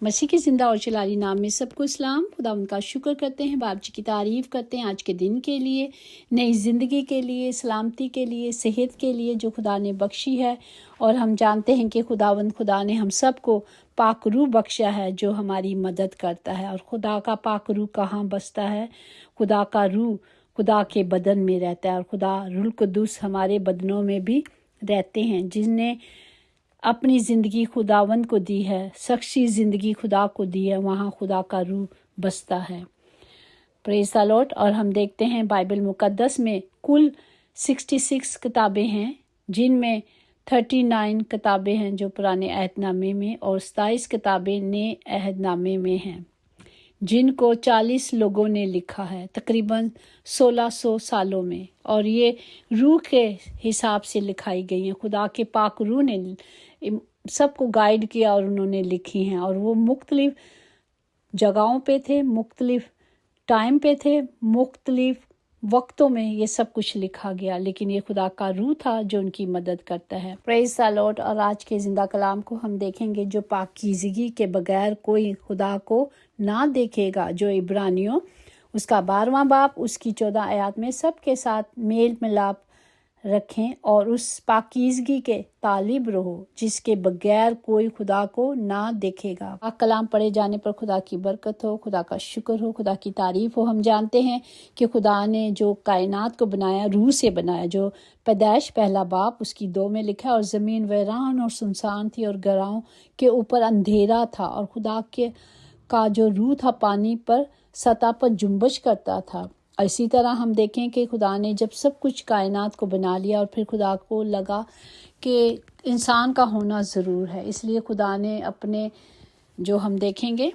मसीह के ज़िंदा और जलाली नाम में सबको इस्लाम। खुदा उनका शुक्र करते हैं, बाप जी की तारीफ़ करते हैं आज के दिन के लिए, नई ज़िंदगी के लिए, सलामती के लिए, सेहत के लिए जो खुदा ने बख्शी है। और हम जानते हैं कि खुदा ने हम सबको पाक रूह बख्शा है जो हमारी मदद करता है। और खुदा का पाक रूह कहाँ बसता है? खुदा का रूह खुदा के बदन में रहता है और खुदा रूह कुद्दूस हमारे बदनों में भी रहते हैं। जिसने अपनी ज़िंदगी खुदावंद को दी है, शख्सी ज़िंदगी खुदा को दी है, वहाँ खुदा का रूह बसता है। Praise the Lord. और हम देखते हैं बाइबल मुकद्दस में कुल 66 किताबें हैं, जिनमें 39 किताबें हैं जो पुराने अहदनामे में और 27 किताबें नए अहदनामे में हैं, जिनको 40 लोगों ने लिखा है तकरीबन 1600 सालों में। और ये रूह के हिसाब से लिखाई गई हैं। खुदा के पाक रूह ने सबको गाइड किया और उन्होंने लिखी हैं। और वो मुख्तलिफ जगहों पे थे, मुख्तलिफ टाइम पे थे, मुख्तलिफ वक्तों में ये सब कुछ लिखा गया, लेकिन ये खुदा का रूह था जो उनकी मदद करता है। Praise the Lord. और आज के जिंदा कलाम को हम देखेंगे जो पाकीज़गी के बगैर कोई खुदा को ना देखेगा, जो इब्रानियों उसका 12वां बाब उसकी 14 आयत में सबके साथ मेल मिलाप रखें और उस पाकीज़गी के तालिब रहो जिसके बगैर कोई खुदा को ना देखेगा। पाक कलाम पढ़े जाने पर खुदा की बरकत हो, खुदा का शुक्र हो, खुदा की तारीफ हो। हम जानते हैं कि खुदा ने जो कायनात को बनाया रूह से बनाया, जो पैदाइश पहला बाब उसकी 2 में लिखा है। और ज़मीन वीरान और सुनसान थी और गराहों के ऊपर अंधेरा था और खुदा के का जो रूह था पानी पर सतह पर जुम्बश करता था। इसी तरह हम देखें कि खुदा ने जब सब कुछ कायनात को बना लिया और फिर खुदा को लगा कि इंसान का होना ज़रूर है, इसलिए खुदा ने अपने जो हम देखेंगे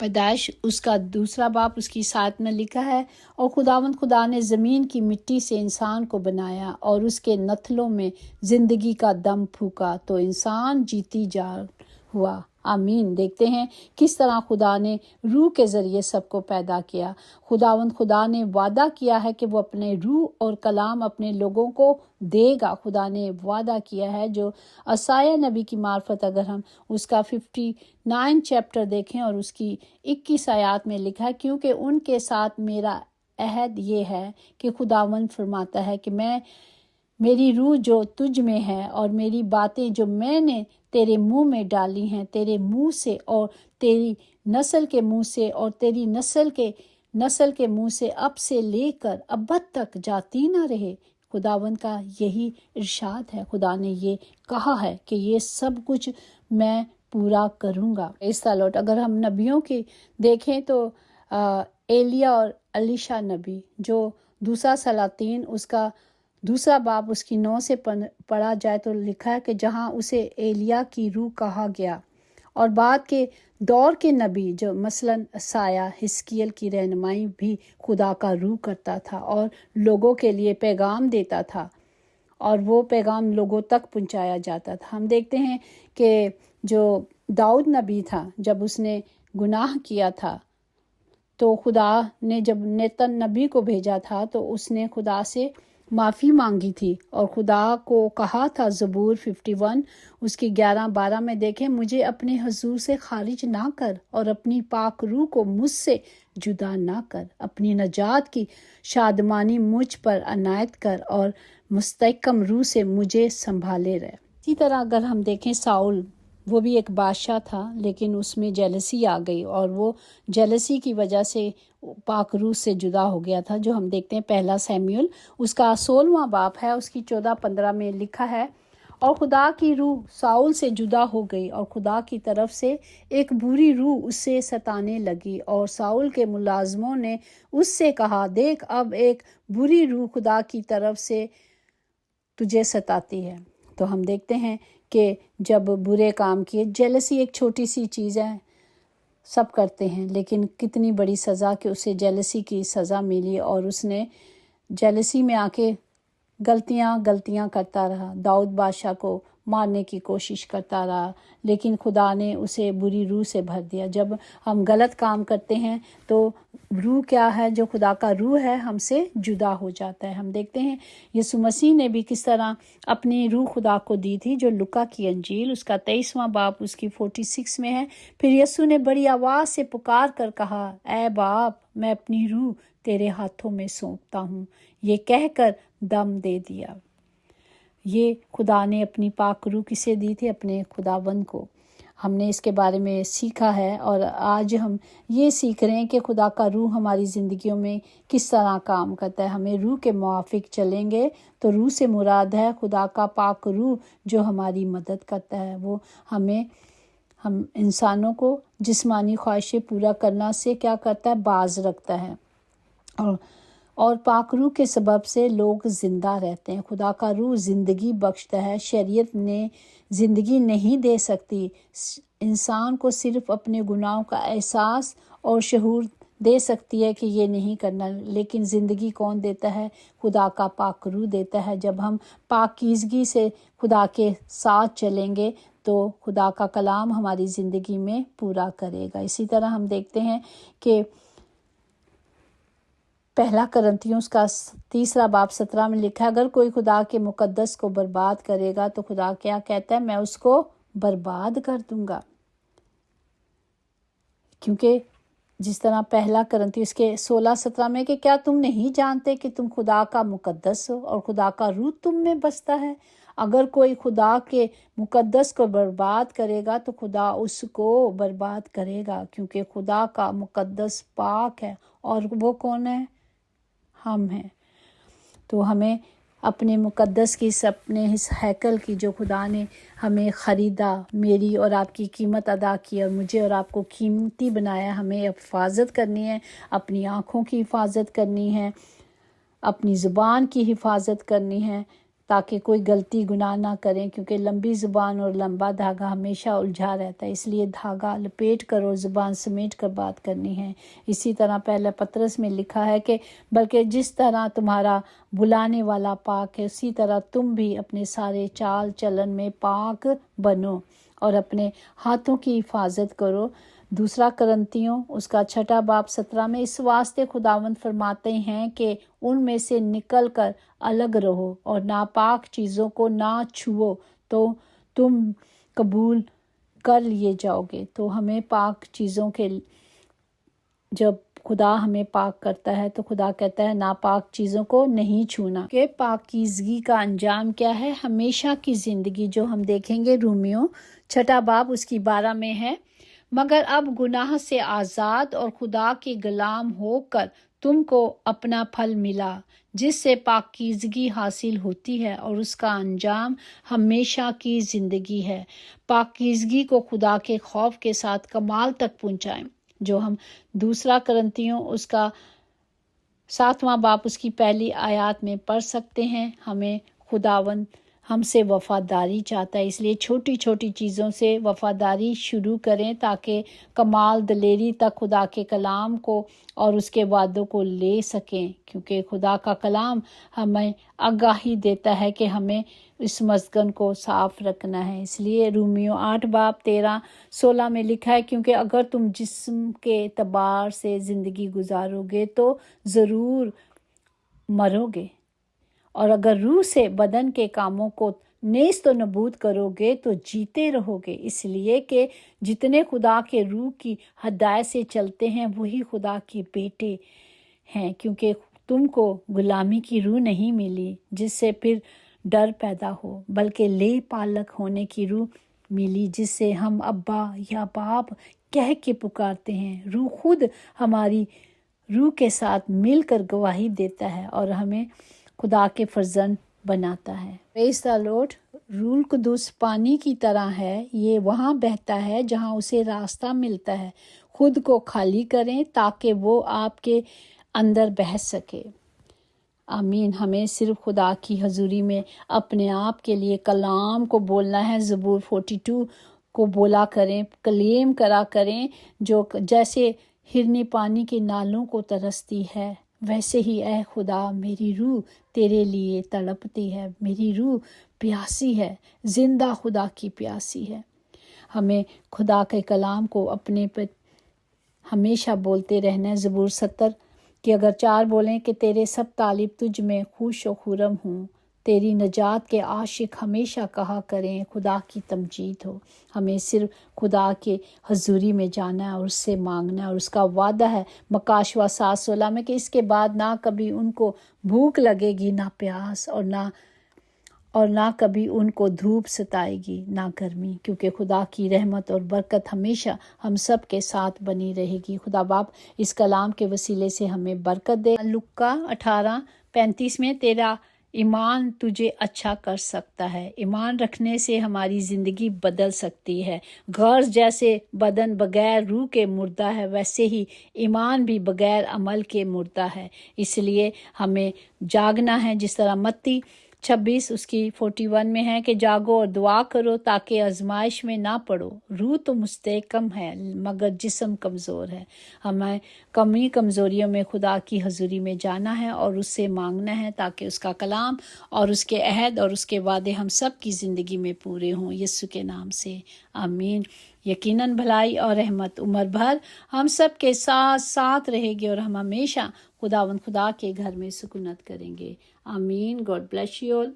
पैदाइश उसका 2 बाब उसकी 7 में लिखा है। और खुदा ने ज़मीन की मिट्टी से इंसान को बनाया और उसके नथलों में ज़िंदगी का दम फूका तो इंसान जीती जा हुआ। आमीन। देखते हैं किस तरह खुदा ने रूह के ज़रिए सबको पैदा किया। खुदा ने वादा किया है कि वो अपने रूह और कलाम अपने लोगों को देगा। खुदा ने वादा किया है जो असाया नबी की मार्फत अगर हम उसका 59 चैप्टर देखें और उसकी 21 आयत में लिखा है, क्योंकि उनके साथ मेरा अहद ये है कि खुदावंद फरमाता है कि मैं मेरी रूह जो तुझ में है और मेरी बातें जो मैंने तेरे मुंह में डाली हैं, तेरे मुंह से और तेरी नस्ल के मुंह से और तेरी नस्ल के मुंह से अब से लेकर अब्बद तक जाती ना रहे। खुदावंद का यही इरशाद है। खुदा ने ये कहा है कि ये सब कुछ मैं पूरा करूँगा। इस सालोट अगर हम नबियों की देखें तो एलिया और अलीशा नबी जो 2 सलातीन उसका 2 बाब उसकी 9 से पढ़ा जाए तो लिखा है कि जहाँ उसे एलिया की रूह कहा गया। और बाद के दौर के नबी जो मसलन साया हिस्कियल की रहनुमाई भी खुदा का रूह करता था और लोगों के लिए पैगाम देता था और वो पैगाम लोगों तक पहुंचाया जाता था। हम देखते हैं कि जो दाऊद नबी था जब उसने गुनाह किया था तो खुदा ने जब नेतन नबी को भेजा था तो उसने खुदा से माफ़ी मांगी थी और खुदा को कहा था ज़बूर 51 उसकी 11-12 में देखें, मुझे अपने हजूर से खारिज ना कर और अपनी पाक रूह को मुझसे जुदा ना कर। अपनी नजात की शादमानी मुझ पर अनायत कर और मुस्तकम रूह से मुझे संभाले रहे। इसी तरह अगर हम देखें साउल, वो भी एक बादशाह था लेकिन उसमें जेलसी आ गई और वो जेलसी की वजह से पाक रूह से जुदा हो गया था, जो हम देखते हैं 1 सैमुएल उसका 16वां बाब है उसकी 14-15 में लिखा है। और खुदा की रूह साउल से जुदा हो गई और खुदा की तरफ से एक बुरी रूह उससे सताने लगी और साउल के मुलाजमों ने उससे कहा, देख अब एक बुरी रूह खुदा की तरफ से तुझे सताती है। तो हम देखते हैं कि जब बुरे काम किए, जेलसी एक छोटी सी चीज़ है, सब करते हैं, लेकिन कितनी बड़ी सज़ा कि उसे जेलसी की सज़ा मिली और उसने जेलसी में आके गलतियां करता रहा। दाऊद बादशाह को مارنے کی کوشش کرتا رہا، لیکن خدا نے اسے بری روح سے بھر دیا۔ جب ہم غلط کام کرتے ہیں تو روح کیا ہے؟ جو خدا کا روح ہے ہم سے جدا ہو جاتا ہے۔ ہم دیکھتے ہیں یسوع مسیح نے بھی کس طرح اپنی روح خدا کو دی تھی، جو لوکا کی انجیل اس کا 23واں باب اس کی 46 میں ہے۔ پھر یسوع نے بڑی آواز سے پکار کر کہا، اے باپ، میں اپنی روح تیرے ہاتھوں میں سونپتا ہوں۔ یہ کہہ کر دم دے دیا۔ یہ خدا نے اپنی پاک روح کسے دی تھی؟ اپنے خداوند کو۔ ہم نے اس کے بارے میں سیکھا ہے، اور آج ہم یہ سیکھ رہے ہیں کہ خدا کا روح ہماری زندگیوں میں کس طرح کام کرتا ہے۔ ہمیں روح کے موافق چلیں گے تو روح سے مراد ہے خدا کا پاک روح جو ہماری مدد کرتا ہے۔ وہ ہم انسانوں کو جسمانی خواہشیں پورا کرنا سے کیا کرتا ہے؟ باز رکھتا ہے، اور پاک روح کے سبب سے لوگ زندہ رہتے ہیں۔ خدا کا روح زندگی بخشتا ہے۔ شریعت نے زندگی نہیں دے سکتی، انسان کو صرف اپنے گناہوں کا احساس اور شعور دے سکتی ہے کہ یہ نہیں کرنا، لیکن زندگی کون دیتا ہے؟ خدا کا پاک روح دیتا ہے۔ جب ہم پاکیزگی سے خدا کے ساتھ چلیں گے تو خدا کا کلام ہماری زندگی میں پورا کرے گا۔ اسی طرح ہم دیکھتے ہیں کہ پہلا کرنتھیوں کا 3 باب 17 میں لکھا ہے، اگر کوئی خدا کے مقدس کو برباد کرے گا تو خدا کیا کہتا ہے؟ میں اس کو برباد کر دوں گا۔ کیونکہ جس طرح پہلا کرنتھی اس کے 16-17 میں کہ کیا تم نہیں جانتے کہ تم خدا کا مقدس ہو اور خدا کا روح تم میں بستا ہے؟ اگر کوئی خدا کے مقدس کو برباد کرے گا تو خدا اس کو برباد کرے گا، کیونکہ خدا کا مقدس پاک ہے، اور وہ کون ہے؟ ہم ہیں۔ تو ہمیں اپنے مقدس کی، اپنے اس ہیکل کی جو خدا نے ہمیں خریدا، میری اور آپ کی قیمت ادا کی اور مجھے اور آپ کو قیمتی بنایا، ہمیں حفاظت کرنی ہے، اپنی آنکھوں کی حفاظت کرنی ہے، اپنی زبان کی حفاظت کرنی ہے، تاکہ کوئی غلطی گناہ نہ کریں، کیونکہ لمبی زبان اور لمبا دھاگا ہمیشہ الجھا رہتا ہے۔ اس لیے دھاگا لپیٹ کر اور زبان سمیٹ کر بات کرنی ہے۔ اسی طرح پہلا پطرس میں لکھا ہے کہ بلکہ جس طرح تمہارا بلانے والا پاک ہے، اسی طرح تم بھی اپنے سارے چال چلن میں پاک بنو اور اپنے ہاتھوں کی حفاظت کرو۔ 2 کرنتھیوں اس کا 6 باب 17 میں اس واسطے خداوند فرماتے ہیں کہ ان میں سے نکل کر الگ رہو اور ناپاک چیزوں کو نہ چھوؤ تو تم قبول کر لیے جاؤ گے۔ تو ہمیں پاک چیزوں کے، جب خدا ہمیں پاک کرتا ہے تو خدا کہتا ہے ناپاک چیزوں کو نہیں چھونا، کہ پاکیزگی کا انجام کیا ہے؟ ہمیشہ کی زندگی، جو ہم دیکھیں گے رومیوں 6 باب اس کی 12 میں ہے، مگر اب گناہ سے آزاد اور خدا کے غلام ہو کر تم کو اپنا پھل ملا، جس سے پاکیزگی حاصل ہوتی ہے اور اس کا انجام ہمیشہ کی زندگی ہے۔ پاکیزگی کو خدا کے خوف کے ساتھ کمال تک پہنچائیں، جو ہم 2 کرنتھیوں اس کا 7واں باب اس کی پہلی آیات میں پڑھ سکتے ہیں۔ ہمیں خداوند ہم سے وفاداری چاہتا ہے، اس لیے چھوٹی چھوٹی چیزوں سے وفاداری شروع کریں تاکہ کمال دلیری تک خدا کے کلام کو اور اس کے وعدوں کو لے سکیں، کیونکہ خدا کا کلام ہمیں آگاہی دیتا ہے کہ ہمیں اس مسکن کو صاف رکھنا ہے۔ اس لیے رومیوں 8 باب 13-16 میں لکھا ہے، کیونکہ اگر تم جسم کے اعتبار سے زندگی گزارو گے تو ضرور مرو گے، اور اگر روح سے بدن کے کاموں کو نیست و نبود کرو گے تو جیتے رہو گے۔ اس لیے کہ جتنے خدا کے روح کی ہدایت سے چلتے ہیں وہی خدا کے بیٹے ہیں، کیونکہ تم کو غلامی کی روح نہیں ملی جس سے پھر ڈر پیدا ہو، بلکہ لے پالک ہونے کی روح ملی جس سے ہم ابا یا باپ کہہ کے پکارتے ہیں۔ روح خود ہماری روح کے ساتھ مل کر گواہی دیتا ہے اور ہمیں خدا کے فرزند بناتا ہے۔ پریز دی لارڈ۔ روح القدس پانی کی طرح ہے، یہ وہاں بہتا ہے جہاں اسے راستہ ملتا ہے۔ خود کو خالی کریں تاکہ وہ آپ کے اندر بہہ سکے۔ آمین۔ ہمیں صرف خدا کی حضوری میں اپنے آپ کے لیے کلام کو بولنا ہے۔ زبور 42 کو بولا کریں، کلیم کرا کریں، جو جیسے ہرنی پانی کے نالوں کو ترستی ہے، वैसे ही ए खुदा मेरी रूह तेरे लिए तड़पती है, मेरी रूह प्यासी है, जिंदा खुदा की प्यासी है। हमें खुदा के कलाम को अपने पर हमेशा बोलते रहना है। ज़बूर 70 कि अगर 4 बोलें कि तेरे सब तालिब तुझ में खुश व खुरम हूँ, तेरी नजात के आशिक हमेशा कहा करें खुदा की तमजीद हो। हमें सिर्फ खुदा के हजूरी में जाना है और उससे मांगना है, और उसका वादा है मकाशवा 7:16 में कि इसके बाद ना कभी उनको भूख लगेगी, ना प्यास, और ना कभी उनको धूप सताएगी, ना गर्मी, क्योंकि खुदा की रहमत और बरकत हमेशा हम सब के साथ बनी रहेगी। खुदा बाप इस कलाम के वसीले से हमें बरकत दे। लुक्का 18:35 में तेरा ईमान तुझे अच्छा कर सकता है। ईमान रखने से हमारी ज़िंदगी बदल सकती है। गर्ज जैसे बदन बगैर रूह के मुर्दा है, वैसे ही ईमान भी बगैर अमल के मुर्दा है। इसलिए हमें जागना है, जिस तरह मत्ती 26 उसकी 41 में है कि जागो और दुआ करो ताकि आजमाइश में ना पड़ो। रूह तो मुस्तहकम है मगर जिस्म कमज़ोर है। हमें कमज़ोरियों में खुदा की हजूरी में जाना है और उससे मांगना है ताकि उसका कलाम और उसके अहद और उसके वादे हम सब की ज़िंदगी में पूरे हों। यीशु के नाम से आमीन। यकीनन भलाई और रहमत उम्र भर हम सब के साथ साथ रहेगी और हम हमेशा खुदा के घर में सुकूनत करेंगे। आमीन। God bless you all.